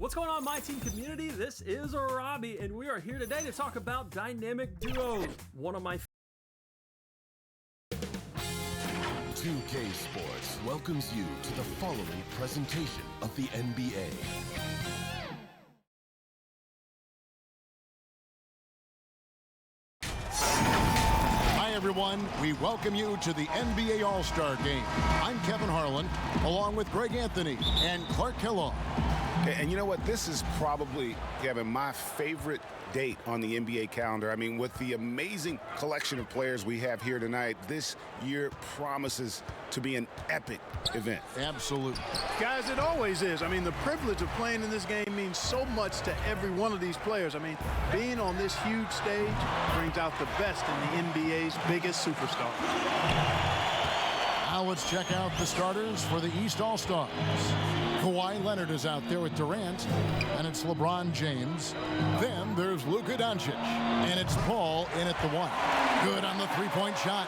What's going on, my team community? This is Robbie, and we are here today to talk about dynamic duos. One of my 2K Sports welcomes you to the following presentation of the NBA. Hi everyone, we welcome you to the NBA All-Star Game. I'm Kevin Harlan, along with Greg Anthony and Clark Kellogg. And you know what? This is probably, Kevin, my favorite date on the NBA calendar. I mean, with the amazing collection of players we have here tonight, this year promises to be an epic event. Absolutely. Guys, it always is. I mean, the privilege of playing in this game means so much to every one of these players. I mean, being on this huge stage brings out the best in the NBA's biggest superstars. Now let's check out the starters for the East All-Stars. Kawhi Leonard is out there with Durant, and it's LeBron James. Then there's Luka Doncic, and it's Paul in at the one. Good on the three-point shot.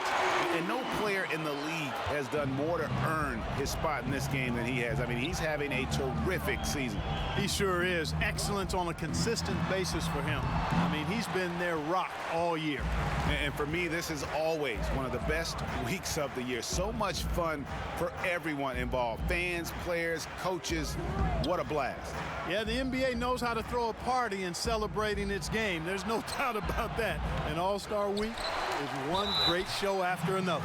And no player in the league has done more to earn his spot in this game than he has. I mean, he's having a terrific season. He sure is. Excellence on a consistent basis for him. I mean, he's been their rock all year. And for me, this is always one of the best weeks of the year. So much fun for everyone involved. Fans, players, coaches. What a blast. Yeah, the NBA knows how to throw a party in celebrating its game. There's no doubt about that. And All-Star Week is one great show after another.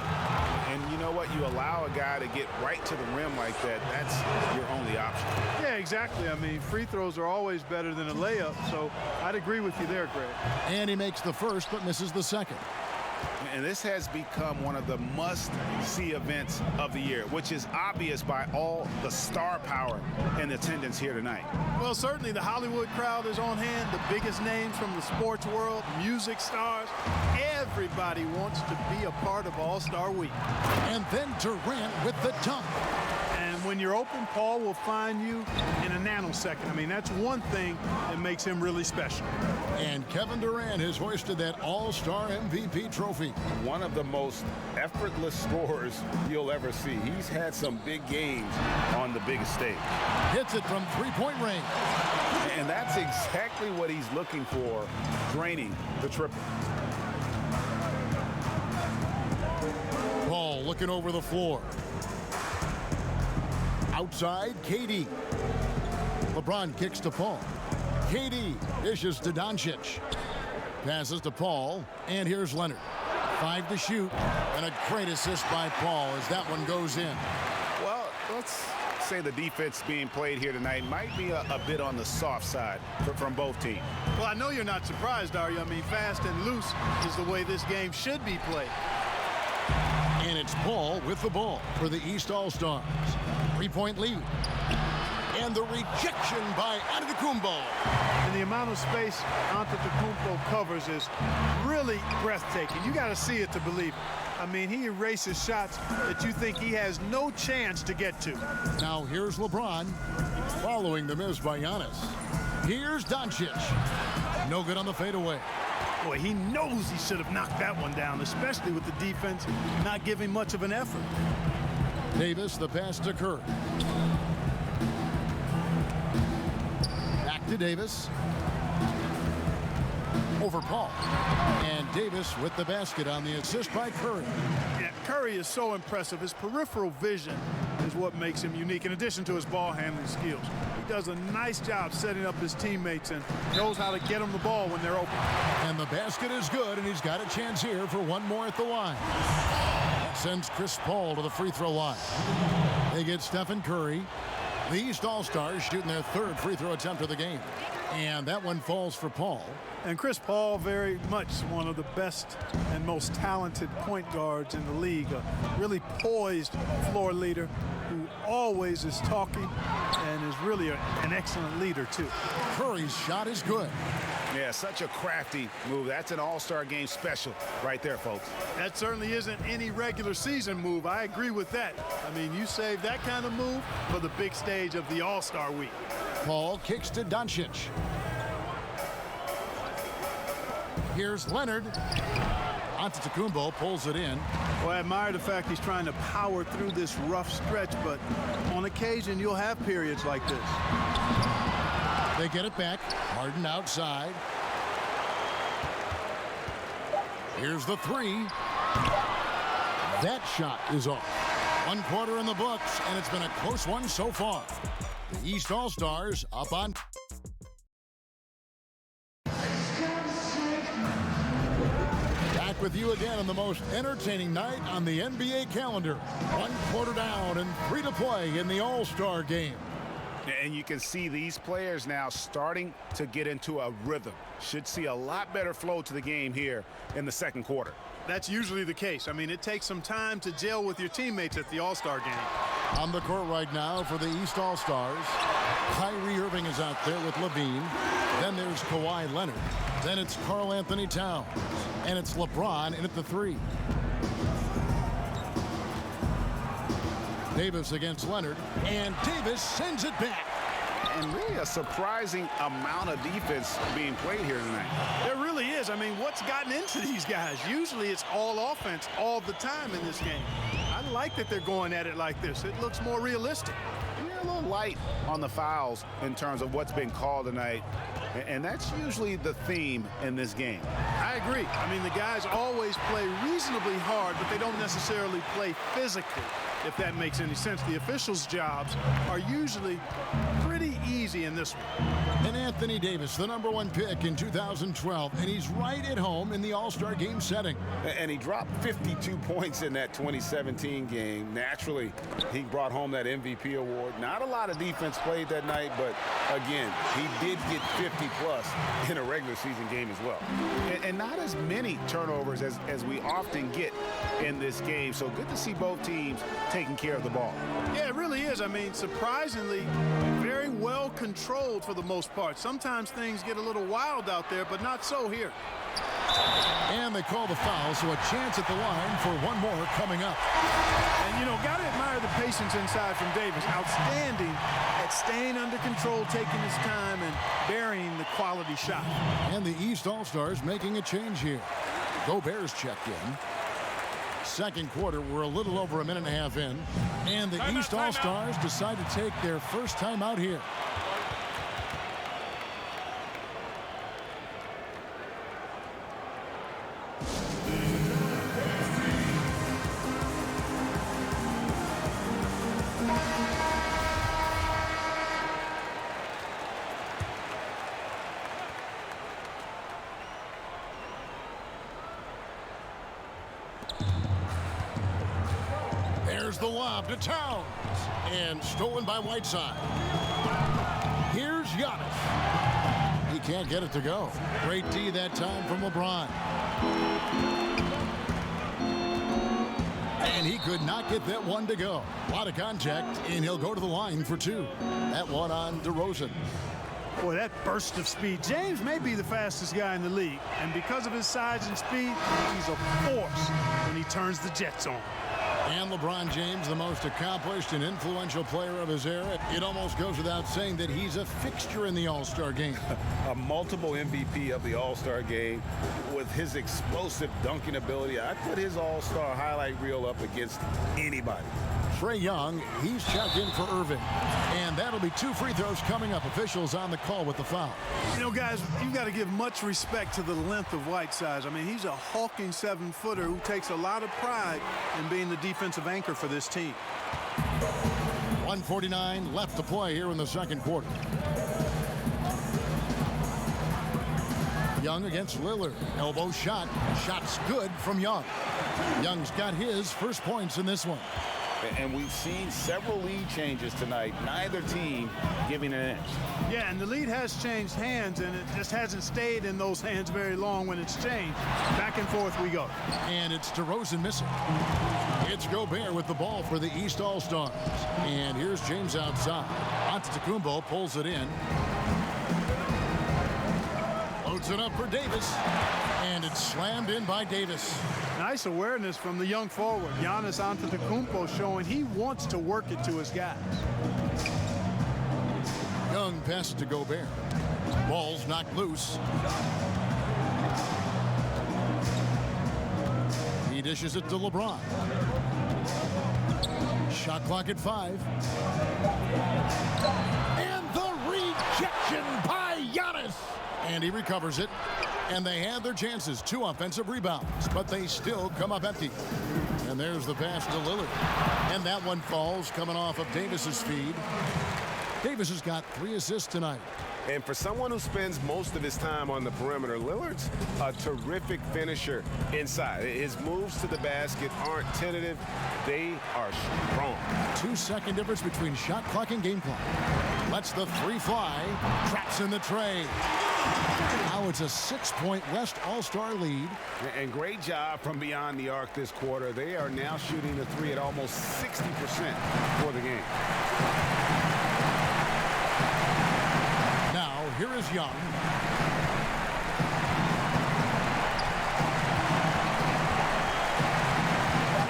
And you know what? You allow a guy to get right to the rim like that. That's your only option. Yeah, exactly. I mean, free throws are always better than a layup, so I'd agree with you there, Greg. And he makes the first but misses the second. And this has become one of the must-see events of the year, which is obvious by all the star power and attendance here tonight. Well, certainly the Hollywood crowd is on hand, the biggest names from the sports world, music stars. Everybody wants to be a part of All-Star Week. And then Durant with the dunk. And when you're open, Paul will find you in a nanosecond. I mean, that's one thing that makes him really special. And Kevin Durant has hoisted that All-Star MVP trophy. One of the most effortless scorers you'll ever see. He's had some big games on the biggest stage. Hits it from three-point range. And that's exactly what he's looking for, draining the triple. Paul looking over the floor. Outside, KD. LeBron kicks to Paul. KD dishes to Doncic. Passes to Paul, and here's Leonard. 5 to shoot, and a great assist by Paul as that one goes in. Well, let's say the defense being played here tonight might be a bit on the soft side from both teams. Well, I know you're not surprised, are you? I mean, fast and loose is the way this game should be played. And it's Paul with the ball for the East All-Stars. 3-point lead. And the rejection by Antetokounmpo. And the amount of space Antetokounmpo covers is really breathtaking. You got to see it to believe it. I mean, he erases shots that you think he has no chance to get to. Now here's LeBron following the miss by Giannis. Here's Doncic. No good on the fadeaway. Boy, he knows he should have knocked that one down, especially with the defense not giving much of an effort. Davis, the pass to Curry. Back to Davis. Over Paul. And Davis with the basket on the assist by Curry. Yeah, Curry is so impressive. His peripheral vision is what makes him unique, in addition to his ball handling skills. He does a nice job setting up his teammates and knows how to get them the ball when they're open. And the basket is good, and he's got a chance here for one more at the line. That sends Chris Paul to the free throw line. They get Stephen Curry. The East All-Stars shooting their third free throw attempt of the game. And that one falls for Paul. And Chris Paul, very much one of the best and most talented point guards in the league. A really poised floor leader who always is talking and is really an excellent leader, too. Curry's shot is good. Yeah, such a crafty move. That's an All-Star game special right there, folks. That certainly isn't any regular season move. I agree with that. I mean, you save that kind of move for the big stage of the All-Star week. Paul kicks to Doncic. Here's Leonard. Antetokounmpo pulls it in. Well, I admire the fact he's trying to power through this rough stretch, but on occasion you'll have periods like this. They get it back. Harden outside. Here's the three. That shot is off. 1 quarter in the books, and it's been a close one so far. The East All-Stars up on. Back with you again on the most entertaining night on the NBA calendar. 1 quarter down and 3 to play in the All-Star game. And you can see these players now starting to get into a rhythm. Should see a lot better flow to the game here in the second quarter. That's usually the case. I mean, it takes some time to gel with your teammates at the All-Star game. On the court right now for the East All-Stars, Kyrie Irving is out there with Levine. Then there's Kawhi Leonard. Then it's Karl Anthony Towns. And it's LeBron in at the 3. Davis against Leonard. And Davis sends it back. And really a surprising amount of defense being played here tonight. There really is. I mean, what's gotten into these guys? Usually it's all offense all the time in this game. I like that they're going at it like this. It looks more realistic. Yeah, a little light on the fouls in terms of what's been called tonight. And that's usually the theme in this game. I agree. I mean, the guys always play reasonably hard, but they don't necessarily play physically, if that makes any sense. The officials' jobs are usually pretty easy in this one. And Anthony Davis, the #1 pick in 2012, and he's right at home in the All-Star game setting. And he dropped 52 points in that 2017 game. Naturally, he brought home that MVP award. Not a lot of defense played that night, but again, he did get 50-plus in a regular season game as well. And not as many turnovers as we often get in this game. So good to see both teams taking care of the ball. Yeah, it really is. I mean, surprisingly, very well controlled for the most part. Sometimes things get a little wild out there, but not so here. And they call the foul, so a chance at the line for one more coming up. And, you know, got to admire the patience inside from Davis. Outstanding at staying under control, taking his time, and burying the quality shot. And the East All-Stars making a change here. Gobert's checked in. Second quarter, we're a little over a minute and a half in. And the East All-Stars decide to take their first time out here. There's the lob to Towns. And stolen by Whiteside. Here's Giannis. He can't get it to go. Great D that time from LeBron. And he could not get that one to go. A lot of contact, and he'll go to the line for 2. That one on DeRozan. Boy, that burst of speed. James may be the fastest guy in the league. And because of his size and speed, he's a force when he turns the Jets on. And LeBron James, the most accomplished and influential player of his era. It almost goes without saying that he's a fixture in the All-Star game. A multiple MVP of the All-Star game with his explosive dunking ability. I'd put his All-Star highlight reel up against anybody. Trae Young, he's checked in for Irving. And that'll be 2 free throws coming up. Officials on the call with the foul. You know, guys, you've got to give much respect to the length of Whiteside. I mean, he's a hulking 7-footer who takes a lot of pride in being the defensive anchor for this team. 1:49 left to play here in the second quarter. Young against Lillard. Elbow shot. Shot's good from Young. Young's got his first points in this one. And we've seen several lead changes tonight. Neither team giving an inch. Yeah, and the lead has changed hands, and it just hasn't stayed in those hands very long when it's changed. Back and forth we go. And it's DeRozan missing. It's Gobert with the ball for the East All-Stars. And here's James outside. Antetokounmpo pulls it in. Loads it up for Davis. And it's slammed in by Davis. Nice awareness from the young forward. Giannis Antetokounmpo showing he wants to work it to his guys. Young pass to Gobert. Ball's knocked loose. He dishes it to LeBron. Shot clock at 5. And the rejection by Giannis. And he recovers it. And they had their chances. 2 offensive rebounds. But they still come up empty. And there's the pass to Lillard. And that one falls coming off of Davis's feed. Davis has got 3 assists tonight. And for someone who spends most of his time on the perimeter, Lillard's a terrific finisher inside. His moves to the basket aren't tentative. They are strong. 2-second difference between shot clock and game clock. Lets the 3 fly. Traps in the tray. Now it's a 6-point West All-Star lead. And great job from beyond the arc this quarter. They are now shooting the 3 at almost 60% for the game. Now, here is Young.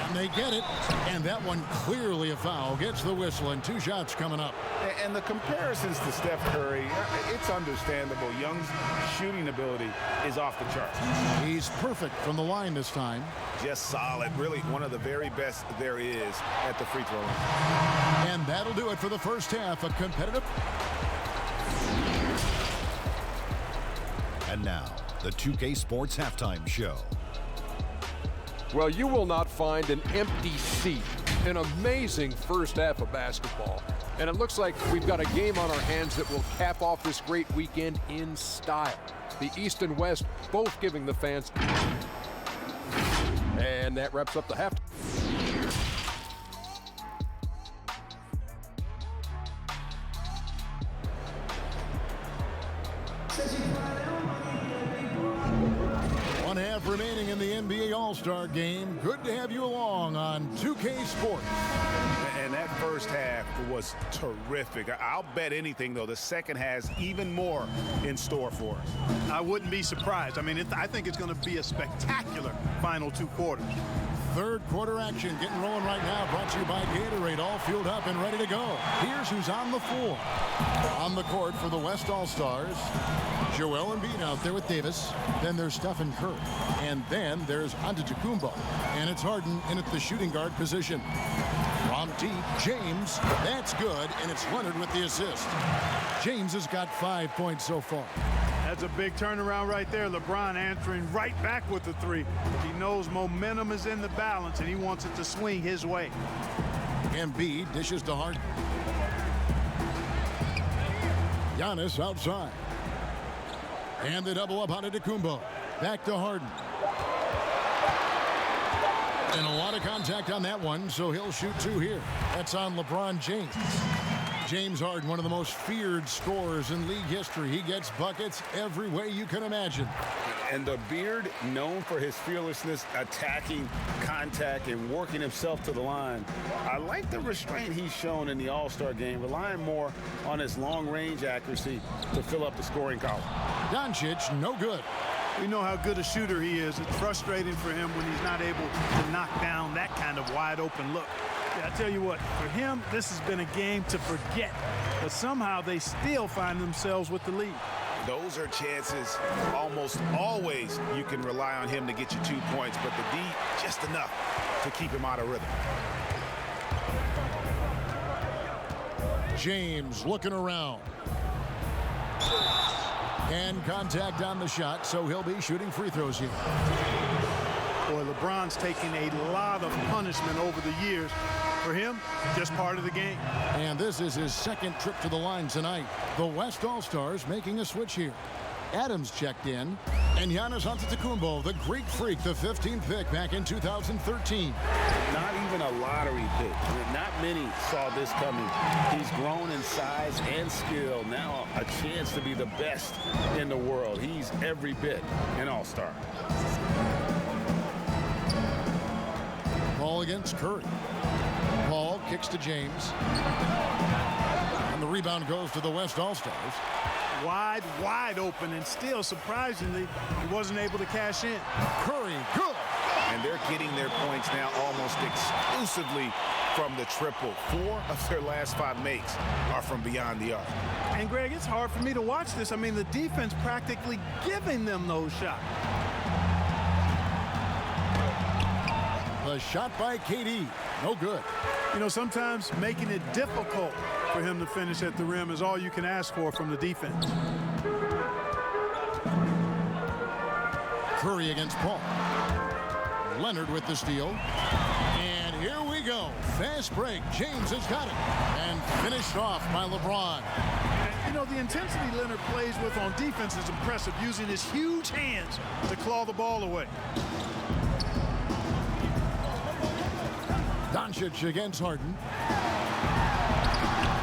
And they get it. And that one clearly a foul. Gets the whistle and 2 shots coming up. And the comparisons to Steph Curry, it's understandable. Young's shooting ability is off the charts. He's perfect from the line this time. Just solid. Really one of the very best there is at the free throw line. And that'll do it for the first half. A competitive. And now, the 2K Sports Halftime Show. Well, you will not find an empty seat. An amazing first half of basketball. And it looks like we've got a game on our hands that will cap off this great weekend in style. The East and West both giving the fans. And that wraps up the half. One half remaining in the NBA All-Star game. Good to have you along on 2K Sports. And that first half was terrific. I'll bet anything, though, the second has even more in store for us. I wouldn't be surprised. I mean, I think it's going to be a spectacular final 2 quarters. Third quarter action getting rolling right now. Brought to you by Gatorade. All fueled up and ready to go. Here's who's on the floor. On the court for the West All-Stars. Joel Embiid out there with Davis. Then there's Stephen Curry. And then there's Antetokounmpo. And it's Harden in at the shooting guard position. From deep, James. That's good. And it's Leonard with the assist. James has got 5 points so far. That's a big turnaround right there. LeBron answering right back with the 3. He knows momentum is in the balance, and he wants it to swing his way. Embiid dishes to Harden. Giannis outside. And the double up on Antetokounmpo. Back to Harden. And a lot of contact on that one, so he'll shoot 2 here. That's on LeBron James. James Harden, one of the most feared scorers in league history. He gets buckets every way you can imagine. And the beard, known for his fearlessness, attacking, contact, and working himself to the line. I like the restraint he's shown in the All-Star game, relying more on his long-range accuracy to fill up the scoring column. Doncic, no good. We know how good a shooter he is. It's frustrating for him when he's not able to knock down that kind of wide-open look. Yeah, I tell you what, for him, this has been a game to forget. But somehow they still find themselves with the lead. Those are chances almost always you can rely on him to get you 2 points, but the D, just enough to keep him out of rhythm. James looking around. And contact on the shot, so he'll be shooting free throws here. Boy, LeBron's taken a lot of punishment over the years. For him, just part of the game. And this is his second trip to the line tonight. The West All-Stars making a switch here. Adams checked in. And Giannis Antetokounmpo, the Greek Freak, the 15th pick back in 2013. Not even a lottery pick. Not many saw this coming. He's grown in size and skill. Now a chance to be the best in the world. He's every bit an all-star. Ball against Curry. Paul kicks to James. And the rebound goes to the West All-Stars. Wide open, and still, surprisingly, he wasn't able to cash in. Curry, good. And they're getting their points now almost exclusively from the triple. 4 of their last 5 makes are from beyond the arc. And, Greg, it's hard for me to watch this. I mean, the defense practically giving them those shots. a shot by KD. No good. You know, sometimes making it difficult for him to finish at the rim is all you can ask for from the defense. Curry against Paul. Leonard with the steal. And here we go. Fast break. James has got it. And finished off by LeBron. You know, the intensity Leonard plays with on defense is impressive, using his huge hands to claw the ball away. Doncic against Harden.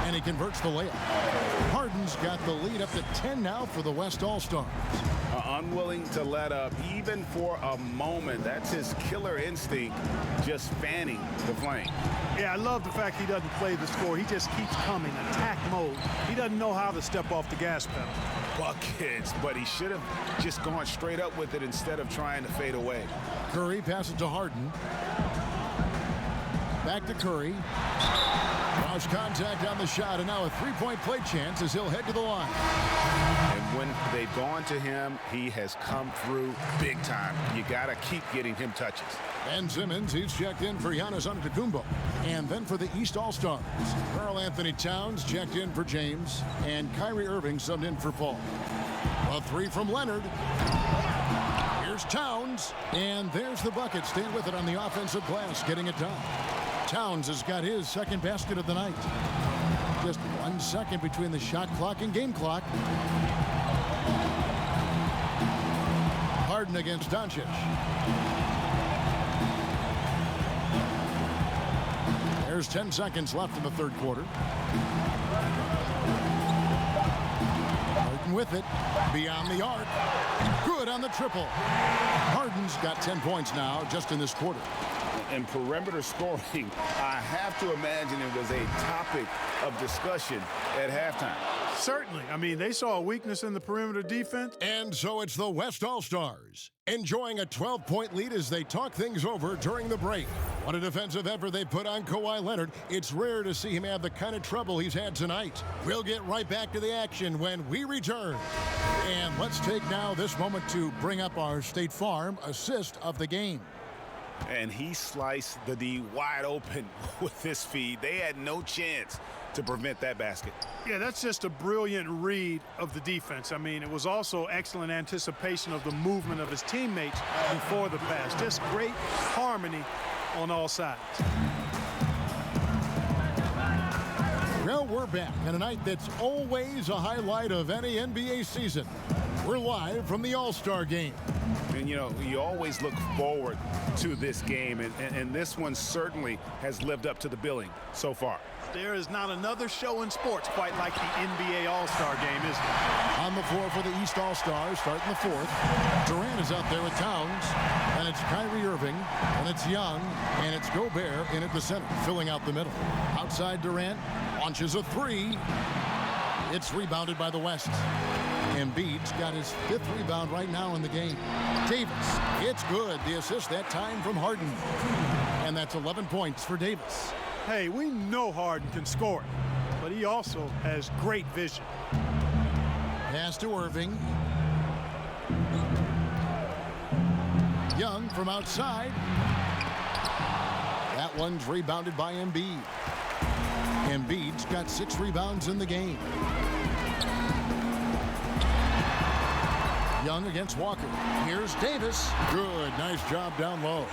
And he converts the layup. Harden's got the lead up to 10 now for the West All-Stars. Unwilling to let up even for a moment. That's his killer instinct, just fanning the flame. Yeah, I love the fact he doesn't play the score. He just keeps coming, attack mode. He doesn't know how to step off the gas pedal. Buckets, but he should have just gone straight up with it instead of trying to fade away. Curry passes to Harden. Back to Curry. Draws contact on the shot, and now a three-point play chance as he'll head to the line. And when they've gone to him, he has come through big time. You got to keep getting him touches. Ben Simmons, he's checked in for Giannis Antetokounmpo. And then for the East All-Stars, Karl Anthony Towns checked in for James, and Kyrie Irving subbed in for Paul. A three from Leonard. Here's Towns, and there's the bucket. Staying with it on the offensive glass, getting it done. Towns has got his second basket of the night. Just 1 second between the shot clock and game clock. Harden against Doncic. There's 10 seconds left in the third quarter. Harden with it. Beyond the arc. Good on the triple. Harden's got 10 points now just in this quarter. And perimeter scoring, I have to imagine it was a topic of discussion at halftime. Certainly. I mean, they saw a weakness in the perimeter defense. And so it's the West All-Stars enjoying a 12-point lead as they talk things over during the break. What a defensive effort they put on Kawhi Leonard. It's rare to see him have the kind of trouble he's had tonight. We'll get right back to the action when we return. And let's take now this moment to bring up our State Farm assist of the game. And he sliced the D wide open with this feed. They had no chance to prevent that basket. Yeah, that's just a brilliant read of the defense. I mean, it was also excellent anticipation of the movement of his teammates before the pass. Just great harmony on all sides. Well, we're back on a night that's always a highlight of any NBA season. We're live from the All-Star game. And, you know, you always look forward to this game, and this one certainly has lived up to the billing so far. There is not another show in sports quite like the NBA All-Star game, is there? On the floor for the East All-Stars, starting the fourth. Durant is out there with Towns, and it's Kyrie Irving, and it's Young, and it's Gobert in at the center, filling out the middle. Outside Durant, launches a three. It's rebounded by the West. Embiid's got his 5th rebound right now in the game. Davis, it's good. The assist that time from Harden. And that's 11 points for Davis. Hey, we know Harden can score, but he also has great vision. Pass to Irving. Young from outside. That one's rebounded by Embiid. Embiid's got 6 rebounds in the game. Young against Walker. Here's Davis. Good. Nice job down low.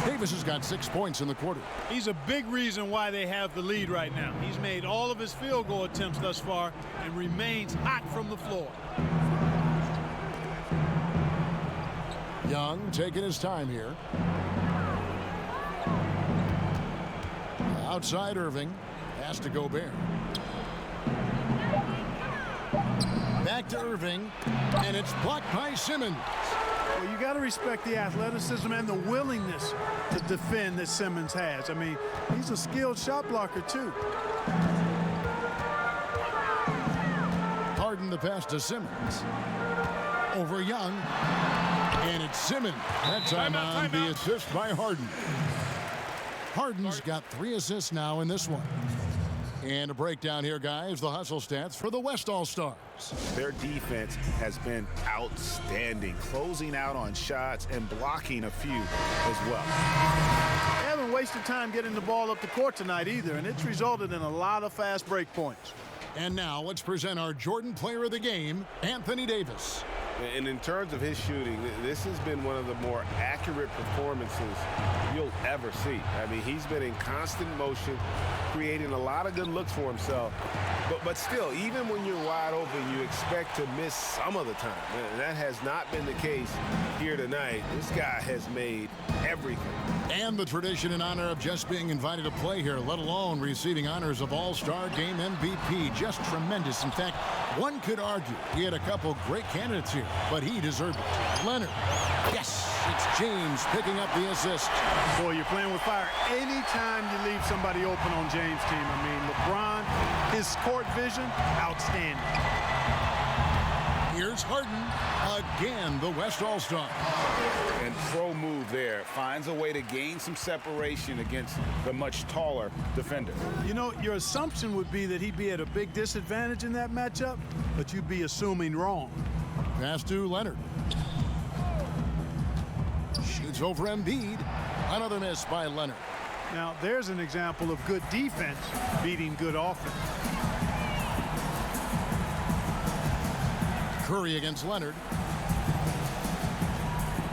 Davis has got 6 points in the quarter. He's a big reason why they have the lead right now. He's made all of his field goal attempts thus far and remains hot from the floor. Young taking his time here. Outside Irving. Has to Gobert. Back to Irving, and it's blocked by Simmons. Well, you got to respect the athleticism and the willingness to defend that Simmons has. I mean, he's a skilled shot blocker, too. Harden the pass to Simmons. Over Young, and it's Simmons. That time on the assist by Harden. Harden's got 3 assists now in this one. And a breakdown here, guys. The hustle stats for the West All-Stars. Their defense has been outstanding, closing out on shots and blocking a few as well. They haven't wasted time getting the ball up the court tonight either, and it's resulted in a lot of fast break points. And now let's present our Jordan Player of the Game, Anthony Davis. And in terms of his shooting, this has been one of the more accurate performances you'll ever see. I mean, he's been in constant motion, creating a lot of good looks for himself. But still, even when you're wide open, you expect to miss some of the time. And that has not been the case here tonight. This guy has made everything. And the tradition in honor of just being invited to play here, let alone receiving honors of All-Star Game MVP. Just tremendous. In fact, one could argue he had a couple great candidates here, but he deserved it. Leonard. Yes, it's James picking up the assist. Boy, you're playing with fire anytime you leave somebody open on James' team. I mean, LeBron, his court vision, outstanding. Here's Harden. Again, the West All-Star. And pro move there. Finds a way to gain some separation against the much taller defender. You know, your assumption would be that he'd be at a big disadvantage in that matchup, but you'd be assuming wrong. Pass to Leonard. Shoots over Embiid. Another miss by Leonard. Now, there's an example of good defense beating good offense. Curry against Leonard.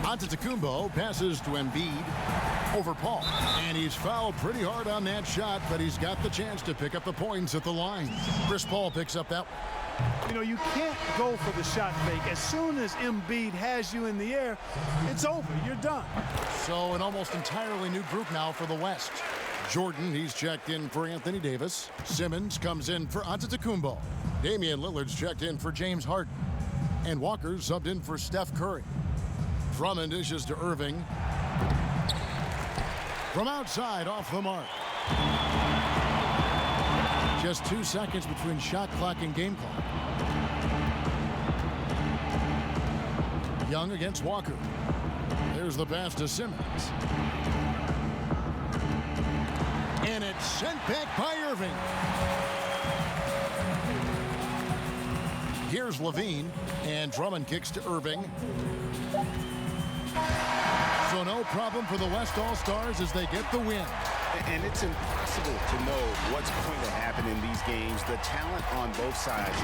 Antetokounmpo passes to Embiid over Paul. And he's fouled pretty hard on that shot, but he's got the chance to pick up the points at the line. Chris Paul picks up that one. You know, you can't go for the shot fake. As soon as Embiid has you in the air, it's over. You're done. So an almost entirely new group now for the West. Jordan, he's checked in for Anthony Davis. Simmons comes in for Antetokounmpo. Damian Lillard's checked in for James Harden. And Walker's subbed in for Steph Curry. Drummond dishes to Irving. From outside, off the mark. Just 2 seconds between shot clock and game clock. Young against Walker. There's the pass to Simmons. And it's sent back by Irving. Here's Levine, and Drummond kicks to Irving. So no problem for the West All-Stars as they get the win. And it's impossible to know what's going to happen in these games. The talent on both sides